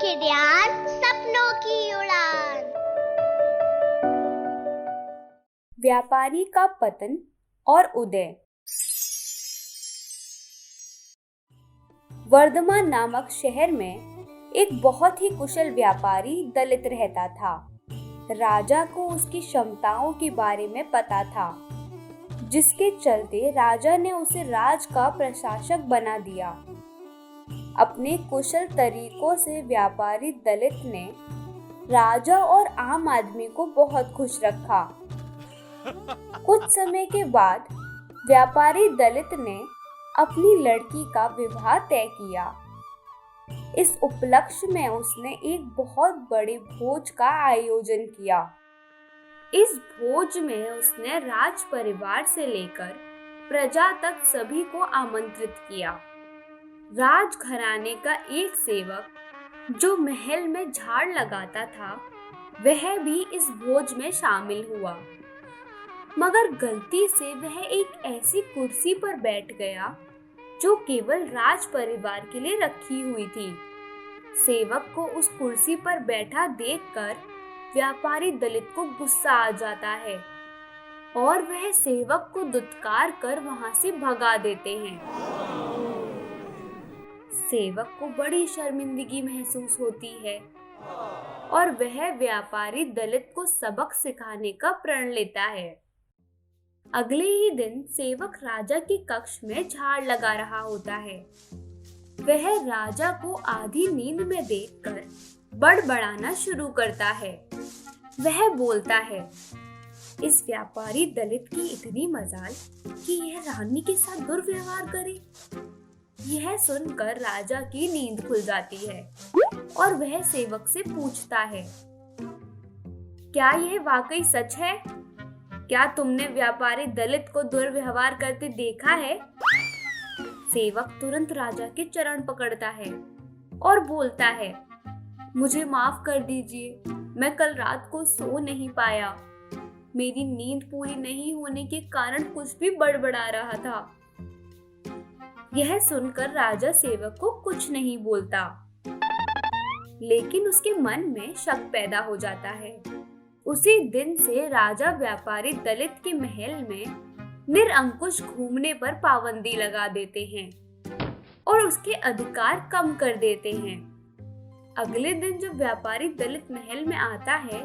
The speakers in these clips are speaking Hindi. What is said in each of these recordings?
की ध्यान, सपनों की उड़ान। व्यापारी का पतन और उदय। वर्धमान नामक शहर में एक बहुत ही कुशल व्यापारी दलित रहता था। राजा को उसकी क्षमताओं के बारे में पता था, जिसके चलते राजा ने उसे राज का प्रशासक बना दिया। अपने कुशल तरीकों से व्यापारी दलित ने राजा और आम आदमी को बहुत खुश रखा। कुछ समय के बाद व्यापारी दलित ने अपनी लड़की का विवाह तय किया। इस उपलक्ष्य में उसने एक बहुत बड़े भोज का आयोजन किया। इस भोज में उसने राज परिवार से लेकर प्रजा तक सभी को आमंत्रित किया। राज घराने का एक सेवक जो महल में झाड़ लगाता था, वह भी इस भोज में शामिल हुआ, मगर गलती से वह एक ऐसी कुर्सी पर बैठ गया जो केवल राज परिवार के लिए रखी हुई थी। सेवक को उस कुर्सी पर बैठा देखकर व्यापारी दलित को गुस्सा आ जाता है और वह सेवक को दुत्कार कर वहां से भगा देते हैं। सेवक को बड़ी शर्मिंदगी महसूस होती है और वह व्यापारी दलित को सबक सिखाने का प्रण लेता है। अगले ही दिन सेवक राजा के कक्ष में झाड़ लगा रहा होता है। वह राजा को आधी नींद में देखकर बड़बड़ाना शुरू करता है। वह बोलता है, इस व्यापारी दलित की इतनी मजाल कि यह रानी के साथ दुर्व्यवहार करे। यह सुनकर राजा की नींद खुल जाती है और वह सेवक से पूछता है, क्या यह वाकई सच है? क्या तुमने व्यापारी दलित को दुर्व्यवहार करते देखा है? सेवक तुरंत राजा के चरण पकड़ता है और बोलता है, मुझे माफ कर दीजिए, मैं कल रात को सो नहीं पाया। मेरी नींद पूरी नहीं होने के कारण कुछ भी बड़बड़ा रहा था। यह सुनकर राजा सेवक को कुछ नहीं बोलता, लेकिन उसके मन में शक पैदा हो जाता है। उसी दिन से राजा व्यापारी दलित के महल में निरंकुश घूमने पर पाबंदी लगा देते हैं और उसके अधिकार कम कर देते हैं। अगले दिन जब व्यापारी दलित महल में आता है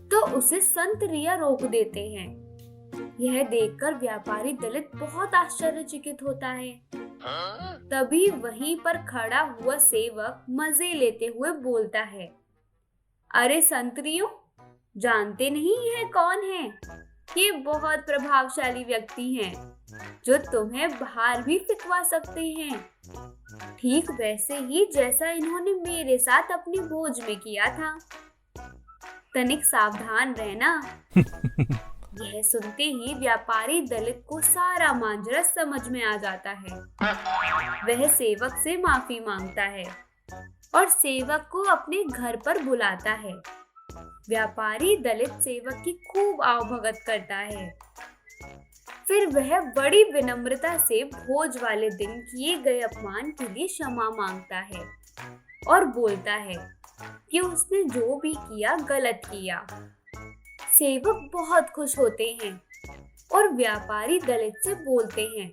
तो उसे संत रिया रोक देते हैं। यह देखकर व्यापारी दलित बहुत आश्चर्यचकित होता है। तभी वहीं पर खड़ा हुआ सेवक मजे लेते हुए बोलता है, अरे संतरियों, जानते नहीं यह कौन है? ये बहुत प्रभावशाली व्यक्ति हैं जो तुम्हें बाहर भी फिकवा सकते हैं, ठीक वैसे ही जैसा इन्होंने मेरे साथ अपनी भोज में किया था। तनिक सावधान रहना। यह सुनते ही व्यापारी दलित को सारा मांजरा समझ में आ जाता है। वह सेवक से माफी मांगता है और सेवक को अपने घर पर बुलाता है। व्यापारी दलित सेवक की खूब आवभगत करता है। फिर वह बड़ी विनम्रता से भोज वाले दिन किए गए अपमान के लिए क्षमा मांगता है और बोलता है कि उसने जो भी किया गलत किया। सेवक बहुत खुश होते हैं और व्यापारी दलित से बोलते हैं,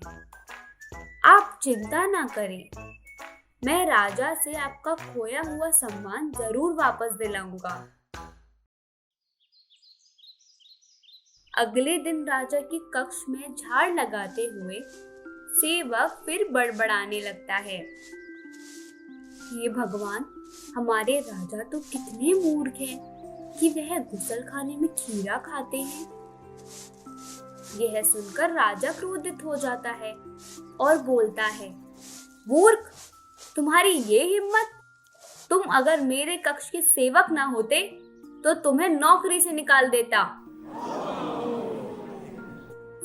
आप चिंता ना करें, मैं राजा से आपका खोया हुआ सम्मान जरूर वापस दिलाऊंगा। अगले दिन राजा के कक्ष में झाड़ लगाते हुए सेवक फिर बड़बड़ाने लगता है, हे भगवान, हमारे राजा तो कितने मूर्ख हैं कि वह गुसल खाने में खीरा खाते हैं। यह सुनकर राजा क्रोधित हो जाता है और बोलता है, मूर्ख, तुम्हारी ये हिम्मत! तुम अगर मेरे कक्ष के सेवक ना होते तो तुम्हें नौकरी से निकाल देता।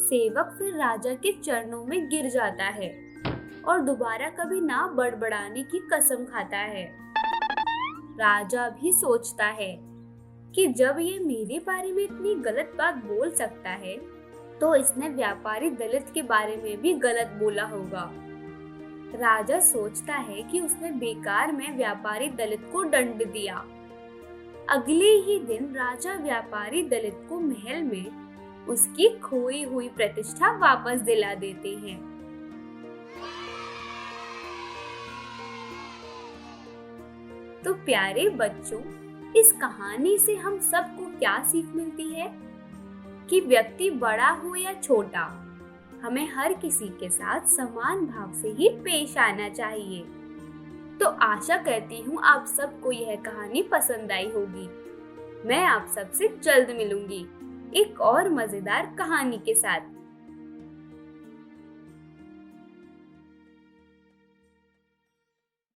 सेवक फिर राजा के चरणों में गिर जाता है और दोबारा कभी ना बड़बड़ाने की कसम खाता है। राजा भी सोचता है कि जब ये मेरे बारे में इतनी गलत बात बोल सकता है, तो इसने व्यापारी दलित के बारे में भी गलत बोला होगा। राजा सोचता है कि उसने बेकार में व्यापारी दलित को दंड दिया। अगले ही दिन राजा व्यापारी दलित को महल में उसकी खोई हुई प्रतिष्ठा वापस दिला देते हैं। तो प्यारे बच्चों, इस कहानी से हम सबको क्या सीख मिलती है कि व्यक्ति बड़ा हो या छोटा, हमें हर किसी के साथ समान भाव से ही पेश आना चाहिए। तो आशा करती हूँ आप सबको यह कहानी पसंद आई होगी। मैं आप सबसे जल्द मिलूंगी एक और मजेदार कहानी के साथ।